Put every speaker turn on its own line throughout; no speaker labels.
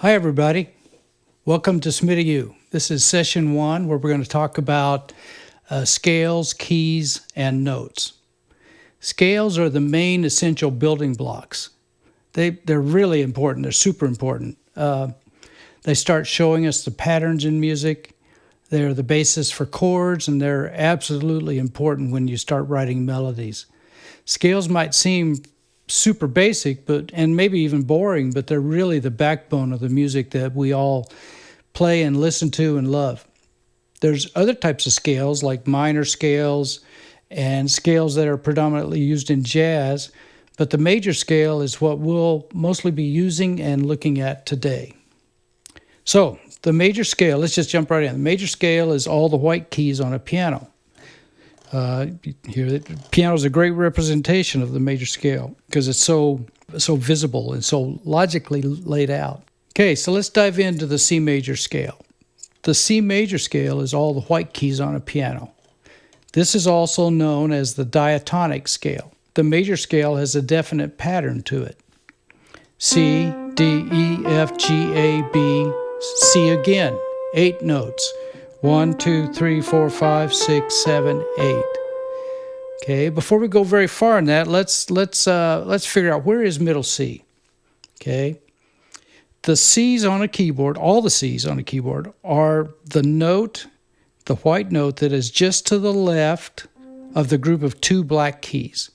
Hi, everybody. Welcome to SmittyU. This is session 1 where we're going to talk about scales, keys, and notes. Scales are the main essential building blocks. They're really important. They're super important. They start showing us the patterns in music. They're the basis for chords, and they're absolutely important when you start writing melodies. Scales might seem super basic, and maybe even boring, but they're really the backbone of the music that we all play and listen to and love. There's other types of scales like minor scales and scales that are predominantly used in jazz, but the major scale is what we'll mostly be using and looking at today. So the major scale, let's just jump right in. The major scale is all the white keys on a piano. Here, the piano is a great representation of the major scale because it's so visible and so logically laid out. Okay, so let's dive into the C major scale. The C major scale is all the white keys on a piano. This is also known as the diatonic scale. The major scale has a definite pattern to it. C, D, E, F, G, A, B, C again, 8 notes. 1, 2, 3, 4, 5, 6, 7, 8. Okay, before we go very far in that, let's figure out where is middle C. Okay, the C's on a keyboard, all the C's on a keyboard are the note, the white note that is just to the left of the group of 2 black keys.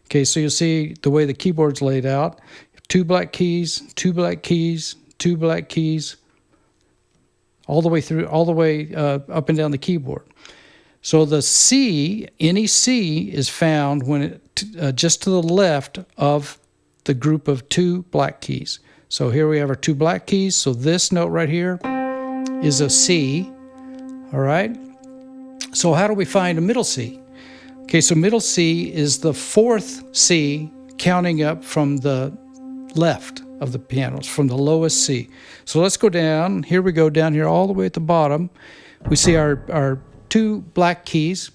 Okay, so you'll see the way the keyboard's laid out: 2 black keys, 2 black keys, 2 black keys. All the way up and down the keyboard. So the C, any C, is found when it just to the left of the group of 2 black keys. So here we have our 2 black keys. So this note right here is a C. All right. So how do we find a middle C? Okay, so middle C is the 4th C, counting up from the left of the pianos, from the lowest C. So let's go down. Here we go, down here all the way at the bottom. We see our 2 black keys,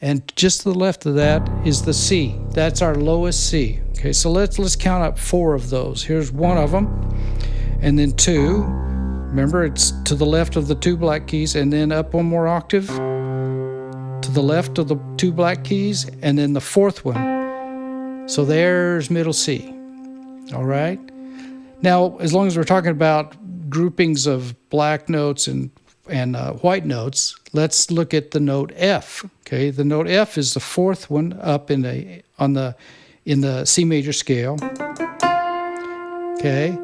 and just to the left of that is the C. That's our lowest C. Okay, so let's count up 4 of those. Here's one of them, and then 2. Remember, it's to the left of the 2 black keys, and then up one more octave to the left of the 2 black keys, and then the 4th one. So there's middle C. All right. Now, as long as we're talking about groupings of black notes and white notes, let's look at the note F. Okay, the note F is the 4th one up in the C major scale. Okay,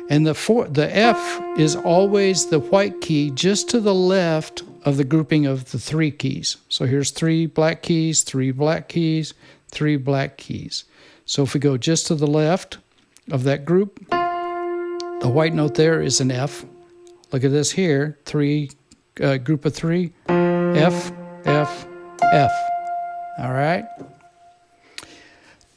and the F is always the white key just to the left of the grouping of the 3 keys. So here's 3 black keys, 3 black keys, 3 black keys. So if we go just to the left of that group, the white note there is an F. Look at this here, group of 3, F, F, F. All right.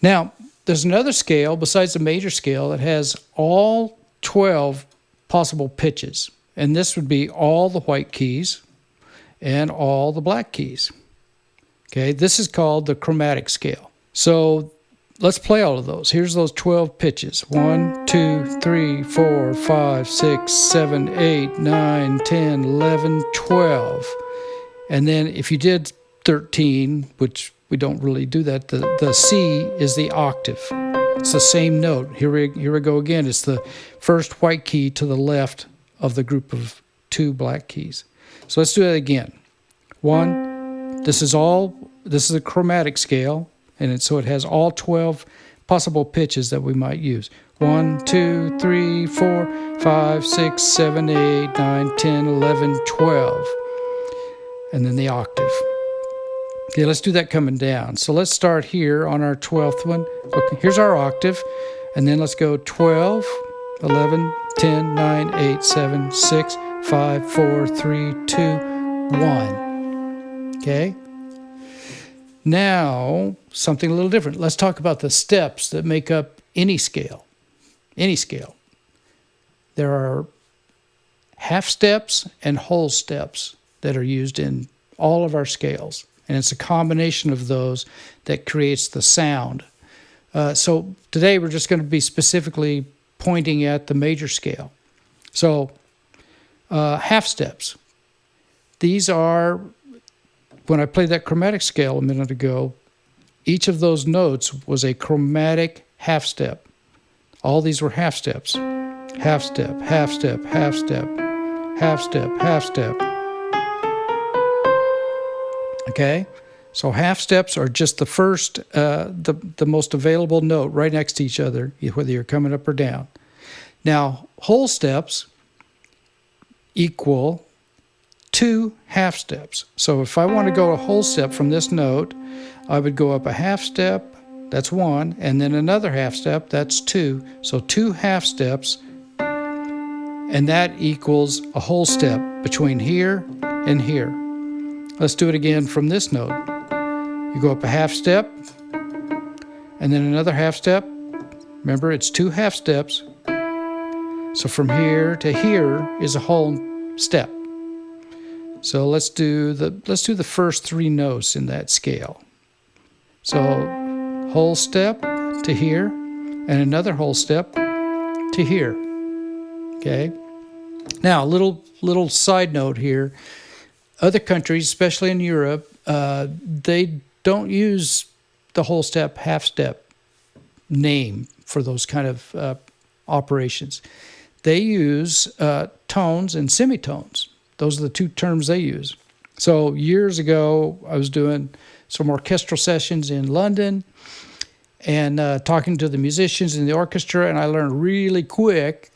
Now, there's another scale besides the major scale that has all 12 possible pitches, and this would be all the white keys and all the black keys. Okay, this is called the chromatic scale. So let's play all of those. Here's those 12 pitches. 1, 2, 3, 4, 5, 6, 7, 8, 9, 10, 11, 12. And then if you did 13, which we don't really do that, the C is the octave. It's the same note. Here we go again. It's the first white key to the left of the group of 2 black keys. So let's do that again. 1, this is a chromatic scale. And so it has all 12 possible pitches that we might use. 1, 2, 3, 4, 5, 6, 7, 8, 9, 10, 11, 12. And then the octave. Okay, let's do that coming down. So let's start here on our 12th one. Okay, here's our octave. And then let's go 12, 11, 10, 9, 8, 7, 6, 5, 4, 3, 2, 1. Okay? Now, something a little different. Let's talk about the steps that make up any scale. Any scale. There are half steps and whole steps that are used in all of our scales. And it's a combination of those that creates the sound. So today we're just going to be specifically pointing at the major scale. So half steps. These are, when I played that chromatic scale a minute ago, each of those notes was a chromatic half step. All these were half steps. Half step, half step, half step, half step, half step. Okay? So half steps are just the first, the most available note right next to each other, whether you're coming up or down. Now, whole steps equal 2 half steps. So if I want to go a whole step from this note, I would go up a half step, that's 1, and then another half step, that's 2. So 2 half steps, and that equals a whole step between here and here. Let's do it again from this note. You go up a half step, and then another half step. Remember, it's 2 half steps. So from here to here is a whole step. So let's do the first 3 notes in that scale. So whole step to here, and another whole step to here. Okay. Now, a little side note here. Other countries, especially in Europe, they don't use the whole step, half step name for those kind of operations. They use tones and semitones. Those are the 2 terms they use. So years ago, I was doing some orchestral sessions in London and talking to the musicians in the orchestra, and I learned really quick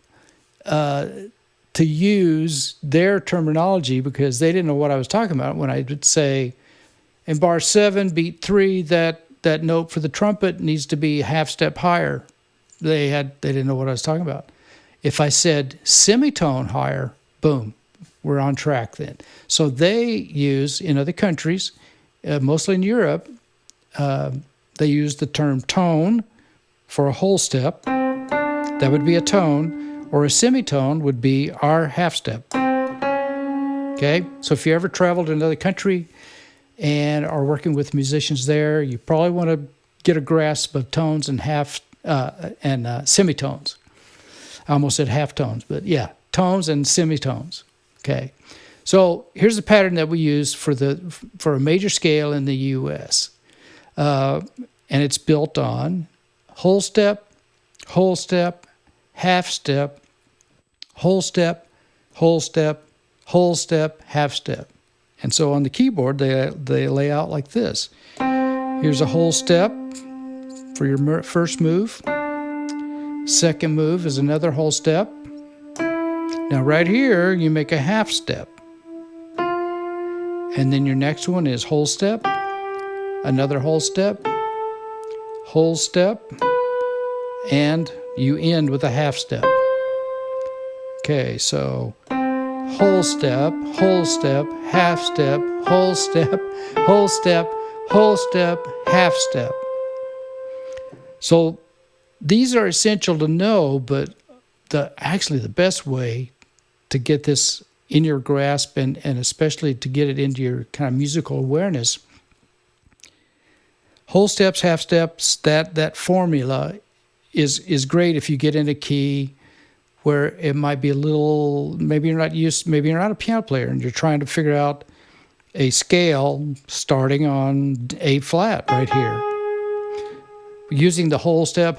to use their terminology because they didn't know what I was talking about. When I would say, in bar 7, beat 3, that note for the trumpet needs to be a half step higher. They didn't know what I was talking about. If I said semitone higher, boom, we're on track then. So they use, in other countries, mostly in Europe, they use the term tone for a whole step. That would be a tone. Or a semitone would be our half step. Okay? So if you ever travel to another country and are working with musicians there, you probably want to get a grasp of tones and semitones. I almost said half tones, but yeah, tones and semitones. Okay? So here's the pattern that we use for a major scale in the U.S. And it's built on whole step, half step, whole step, whole step, whole step, half step. And so on the keyboard, they lay out like this. Here's a whole step for your first move. Second move is another whole step. Now right here, you make a half step. And then your next one is whole step, another whole step, and you end with a half step. Okay, so whole step, half step, whole step, whole step, whole step, half step. So these are essential to know, but actually the best way to get this in your grasp and especially to get it into your kind of musical awareness, whole steps, half steps, that formula is great if you get in a key where it might be a little, maybe you're not a piano player and you're trying to figure out a scale starting on A flat right here. Using the whole step,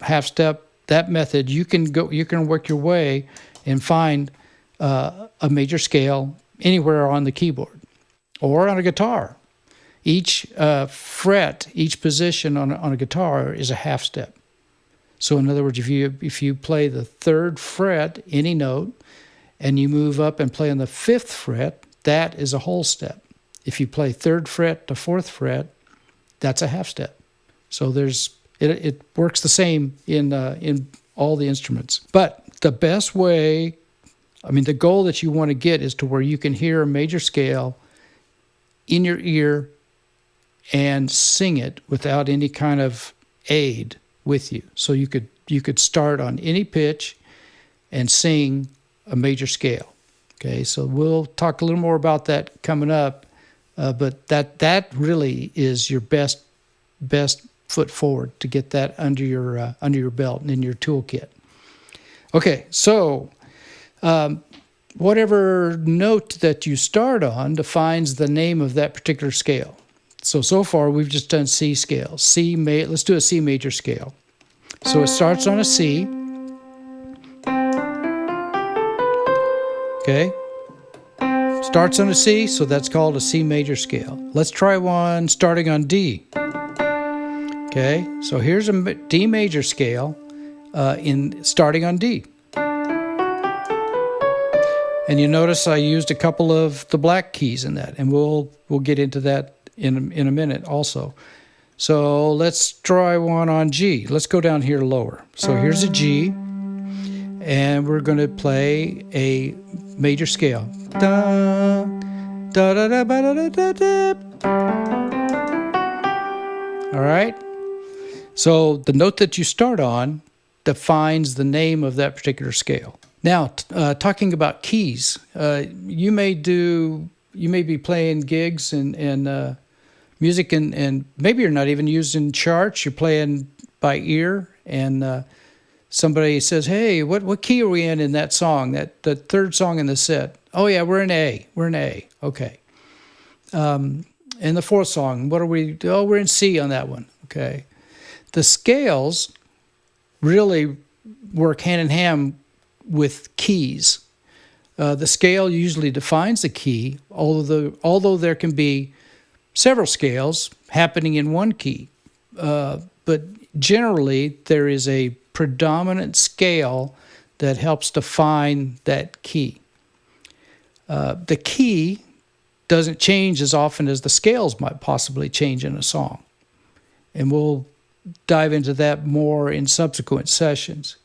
half step, that method, you can work your way and find a major scale anywhere on the keyboard or on a guitar. Each fret, each position on a guitar is a half step. So in other words, if you play the 3rd fret, any note, and you move up and play on the 5th fret, that is a whole step. If you play 3rd fret to 4th fret, that's a half step. So it works the same in all the instruments. But the best way, the goal that you want to get is to where you can hear a major scale in your ear and sing it without any kind of aid with you. So you could start on any pitch and sing a major scale. Okay, so we'll talk a little more about that coming up, but that really is your best foot forward to get that under your belt and in your toolkit. Okay, so Whatever note that you start on defines the name of that particular scale. So far we've just done C scales. Let's do a C major scale. So it starts on a C. Okay. Starts on a C, so that's called a C major scale. Let's try one starting on D. Okay, so here's a D major scale starting on D. And you notice I used a couple of the black keys in that, and we'll get into that in a minute also. So let's try one on G. Let's go down here lower. So here's a G, and we're going to play a major scale. Da, da, da, da, da, da, da, da. All right. So the note that you start on defines the name of that particular scale. Now, talking about keys, you may be playing gigs and music, and maybe you're not even using charts. You're playing by ear, and somebody says, "Hey, what key are we in that song? The third song in the set." "Oh yeah, we're in A. We're in A." Okay. And the fourth song, what are we? "Oh, we're in C on that one." Okay. The scales really work hand in hand with keys. The scale usually defines the key, although there can be several scales happening in one key. But generally, there is a predominant scale that helps define that key. The key doesn't change as often as the scales might possibly change in a song. And we'll dive into that more in subsequent sessions.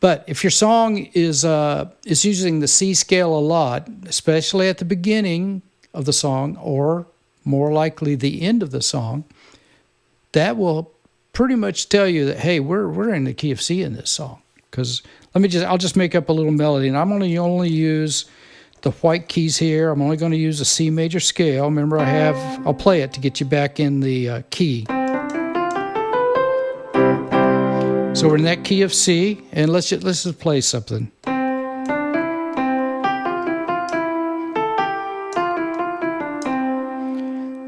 But if your song is using the C scale a lot, especially at the beginning of the song, or more likely the end of the song, that will pretty much tell you that, hey, we're in the key of C in this song. Because I'll just make up a little melody, and I'm only use the white keys here. I'm only going to use a C major scale. Remember, I'll play it to get you back in the key. So we're in that key of C, and let's just play something.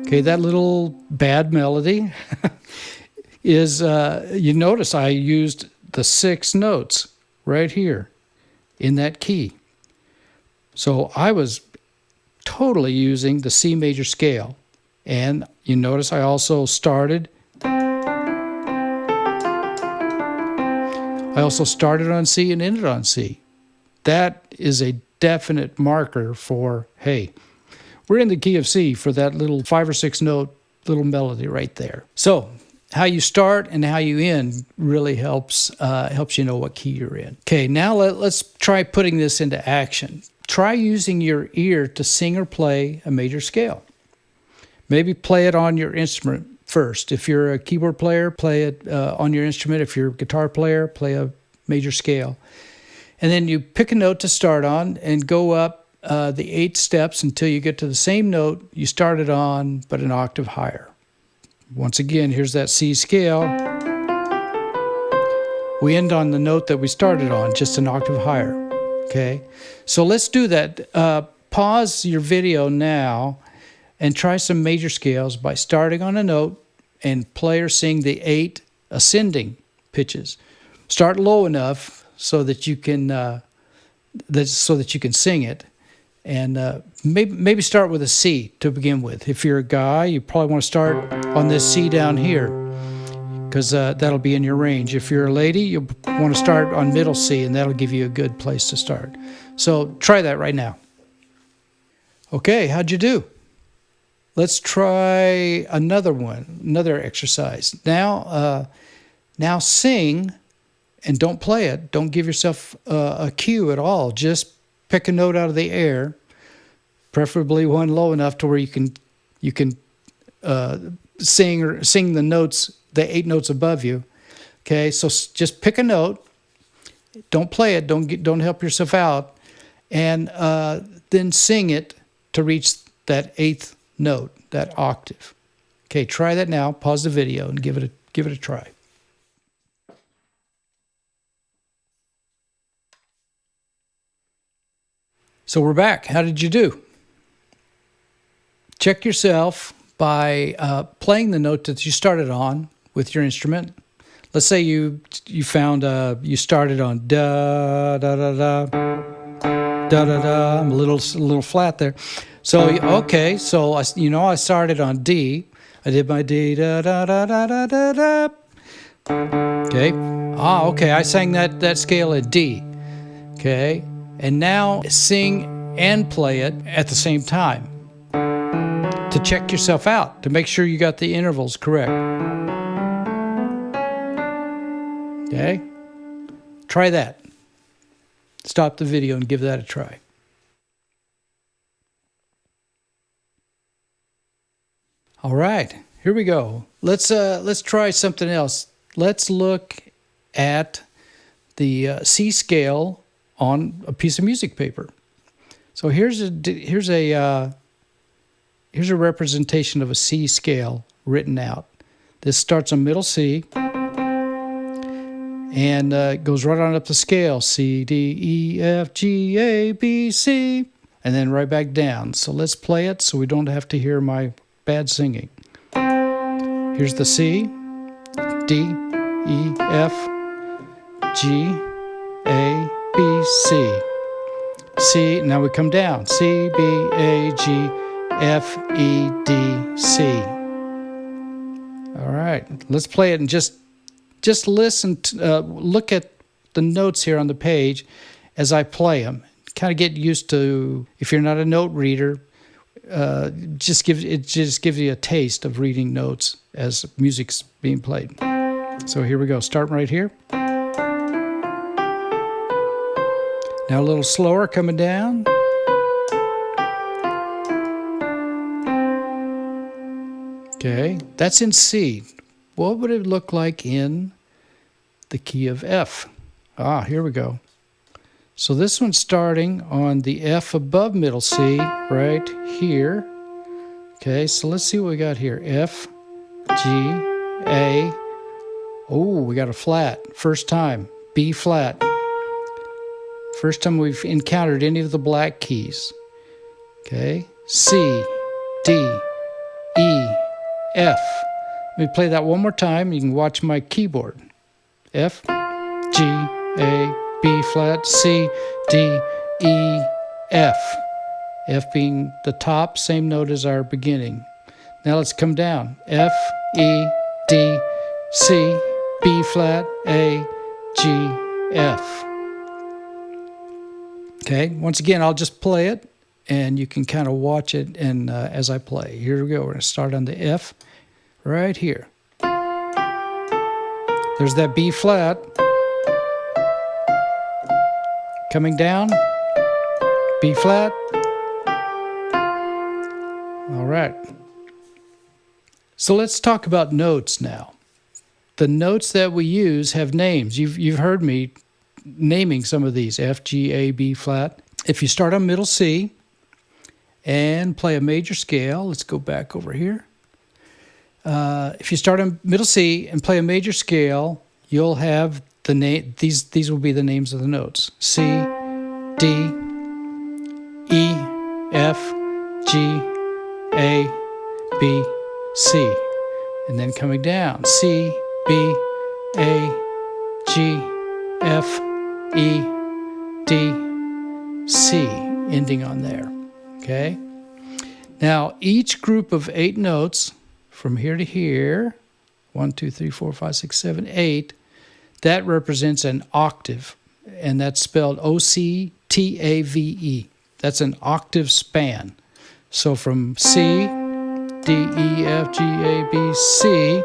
Okay, that little bad melody is, you notice I used the 6 notes right here in that key. So I was totally using the C major scale. And you notice I also started on C and ended on C. That is a definite marker for, hey, we're in the key of C for that little 5 or 6 note little melody right there. So how you start and how you end really helps you know what key you're in. Okay, now let's try putting this into action. Try using your ear to sing or play a major scale. Maybe play it on your instrument first. If you're a keyboard player, play it on your instrument. If you're a guitar player, play a major scale. And then you pick a note to start on and go up the 8 steps until you get to the same note you started on, but an octave higher. Once again, here's that C scale. We end on the note that we started on, just an octave higher. Okay, so let's do that. Pause your video now and try some major scales by starting on a note and play or sing the 8 ascending pitches. Start low enough so that you can sing it, and maybe start with a C to begin with. If you're a guy, you probably want to start on this C down here, because that'll be in your range. If you're a lady, you'll want to start on middle C, and that'll give you a good place to start. So try that right now. Okay, how'd you do? Let's try another exercise. Now sing, and don't play it. Don't give yourself a cue at all. Just pick a note out of the air, preferably one low enough to where you can sing the notes, the 8 notes above you. Okay, so just pick a note. Don't play it. Don't help yourself out, and then sing it to reach that 8th note, that octave. Okay, try that now. Pause the video and give it a try. So we're back. How did you do? Check yourself by playing the note that you started on with your instrument. Let's say you found you started on da da da da da da da. I'm a little flat there. So okay, so I started on D. I did my D da da da da da da da. Okay. Okay. I sang that scale at D. Okay. And now sing and play it at the same time to check yourself out, to make sure you got the intervals correct. Okay? Try that. Stop the video and give that a try. All right, here we go. Let's try something else. Let's look at the C scale on a piece of music paper. So here's a representation of a C scale written out. This starts on middle C and goes right on up the scale. C, D, E, F, G, A, B, C, and then right back down. So let's play it so we don't have to hear my bad singing. Here's the C, D, E, F, G, A, B, C. C, now we come down. C, B, A, G, F, E, D, C. All right, let's play it and just listen, look at the notes here on the page as I play them. Kind of get used to, if you're not a note reader, just gives you a taste of reading notes as music's being played. So here we go, starting right here. Now a little slower coming down. Okay, that's in C. What would it look like in the key of F? Here we go. So this one's starting on the F above middle C, right here. Okay, so let's see what we got here. F, G, A. Oh, we got a flat. First time. B flat. First time we've encountered any of the black keys. Okay, C, D, E, F. Let me play that one more time. You can watch my keyboard. F, G, A, B flat, C, D, E, F. F being the top, same note as our beginning. Now let's come down. F, E, D, C, B flat, A, G, F. Okay, once again, I'll just play it, and you can kind of watch it and as I play. Here we go. We're going to start on the F right here. There's that B flat. Coming down, B flat. All right. So let's talk about notes now. The notes that we use have names. You've heard me naming some of these, F, G, A, B flat. If you start on middle C and play a major scale, let's go back over here. If you start on middle C and play a major scale, you'll have the name. These will be the names of the notes: C, D, E, F, G, A, B, C, and then coming down: C, B, A, G, F, E, D, C, ending on there. Okay. Now each group of 8 notes from here to here, 1, 2, 3, 4, 5, 6, 7, 8, that represents an octave, and that's spelled O-C-T-A-V-E. That's an octave span. So from C, D, E, F, G, A, B, C,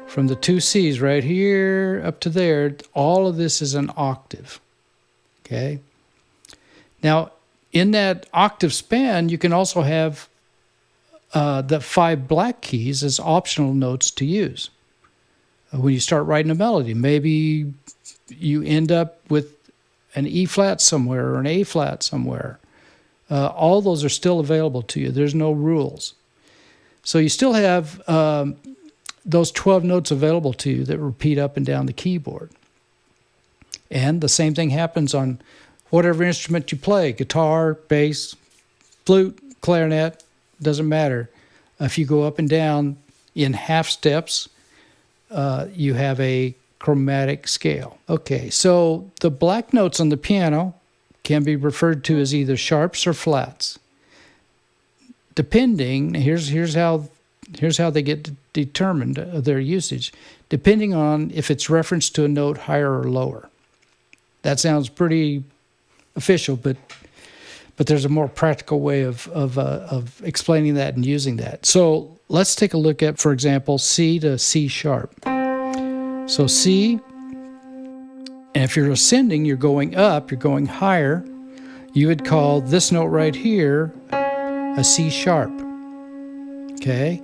from the 2 C's right here up to there, all of this is an octave. Okay? Now, in that octave span, you can also have the 5 black keys as optional notes to use. When you start writing a melody, maybe you end up with an E flat somewhere or an A flat somewhere. All those are still available to you. There's no rules. So you still have those 12 notes available to you that repeat up and down the keyboard. And the same thing happens on whatever instrument you play, guitar, bass, flute, clarinet, doesn't matter. If you go up and down in half steps, you have a chromatic scale. Okay, so the black notes on the piano can be referred to as either sharps or flats. Depending, here's how they get determined, their usage, depending on if it's referenced to a note higher or lower. That sounds pretty official, but there's a more practical way of explaining that and using that. So let's take a look at, for example, C to C sharp. So C, and if you're ascending, you're going up, you're going higher, you would call this note right here a C sharp. Okay?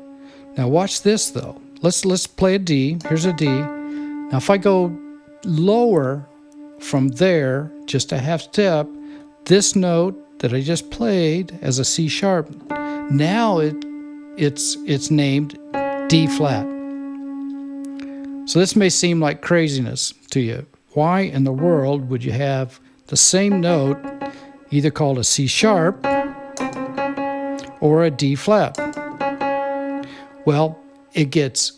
Now watch this though. Let's play a D. Here's a D. Now if I go lower from there, just a half step, this note that I just played as a C sharp, now it's named D flat. So this may seem like craziness to you. Why in the world would you have the same note either called a C sharp or a D flat? Well, it gets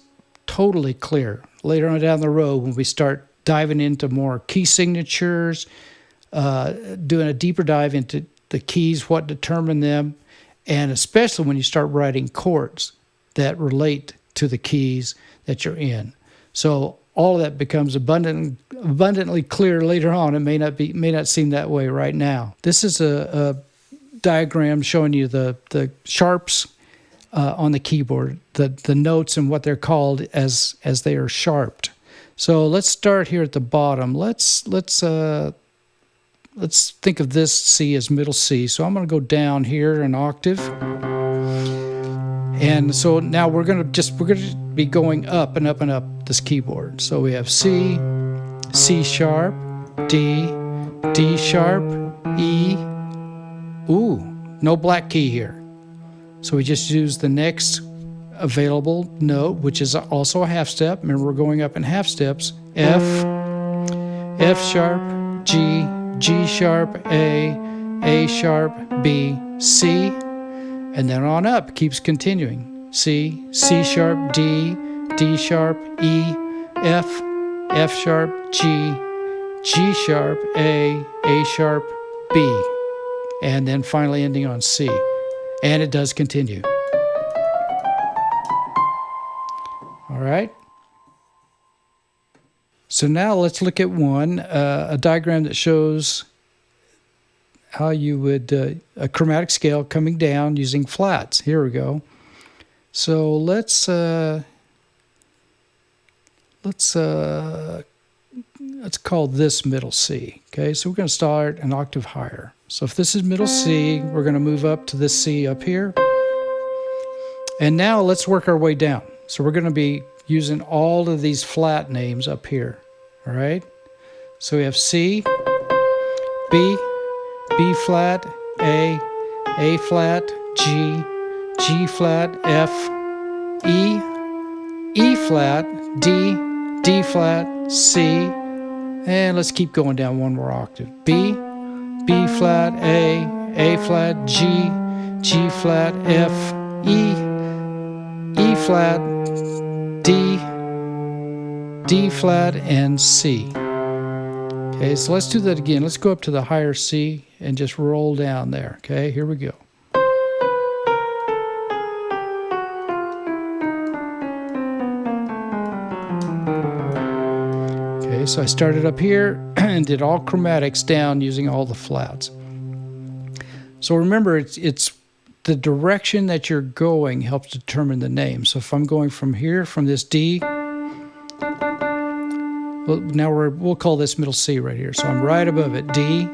totally clear later on down the road when we start diving into more key signatures, doing a deeper dive into the keys, what determine them, and especially when you start writing chords that relate to the keys that you're in. So all of that becomes abundantly clear later on. It may not seem that way right now. This is a diagram showing you the sharps on the keyboard, the notes and what they're called as they are sharped. So let's start here at the bottom. Let's think of this C as middle C. So I'm going to go down here an octave. And so now we're going to be going up and up and up this keyboard. So we have C, C sharp, D, D sharp, E. Ooh, no black key here. So we just use the next available note, which is also a half step. Remember, we're going up in half steps. F, F sharp, G, G sharp, A sharp, B, C, and then on up, keeps continuing. C, C sharp, D, D sharp, E, F, F sharp, G, G sharp, A sharp, B, and then finally ending on C. And it does continue. All right. So now let's look at a diagram that shows how you would, a chromatic scale coming down using flats. Here we go. So let's call this middle C. Okay, so we're going to start an octave higher. So if this is middle C, we're going to move up to this C up here. And now let's work our way down. So we're going to be using all of these flat names up here. All right? So we have C, B, B flat, A flat, G, G flat, F, E flat, D, D flat, C, and let's keep going down one more octave. B, B flat, A flat, G, G flat, F, E flat, D flat, and C. Okay, so let's do that again. Let's go up to the higher C and just roll down there. Okay, here we go. Okay, so I started up here and did all chromatics down using all the flats. So remember, it's the direction that you're going helps determine the name. So if I'm going from here, from this D, well, now we'll call this middle C right here. So I'm right above it, D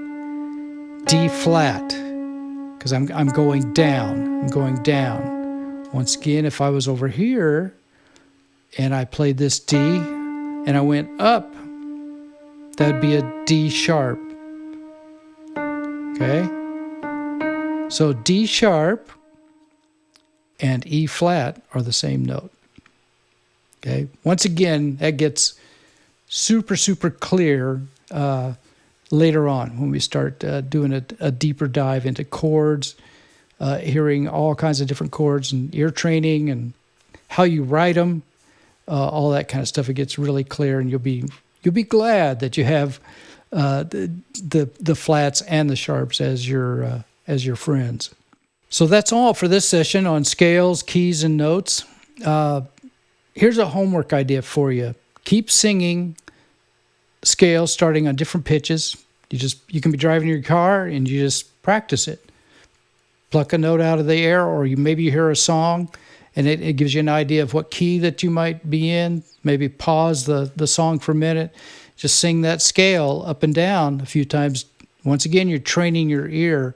flat, because I'm going down. I'm going down. Once again, if I was over here and I played this D and I went up, that'd be a D sharp. Okay? So D sharp and E flat are the same note. Okay? Once again, that gets super, super clear later on when we start doing a deeper dive into chords, hearing all kinds of different chords and ear training and how you write them, all that kind of stuff. It gets really clear, and you'll be glad that you have the flats and the sharps as your friends. So that's all for this session on scales, keys, and notes. Here's a homework idea for you. Keep singing scales starting on different pitches. You can be driving your car and you just practice it. Pluck a note out of the air, or maybe you hear a song and it gives you an idea of what key that you might be in. Maybe pause the song for a minute. Just sing that scale up and down a few times. Once again, you're training your ear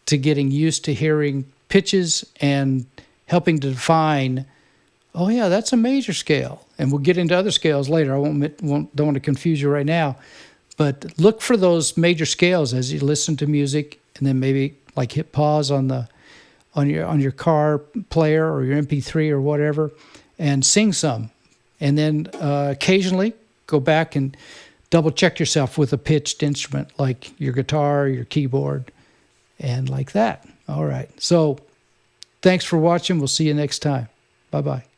to getting used to hearing pitches and helping to define, oh yeah, that's a major scale. And we'll get into other scales later. I don't want to confuse you right now. But look for those major scales as you listen to music, and then maybe like hit pause on your car player or your MP3 or whatever, and sing some. And then occasionally go back and double check yourself with a pitched instrument like your guitar, your keyboard, and like that. All right. So thanks for watching. We'll see you next time. Bye-bye.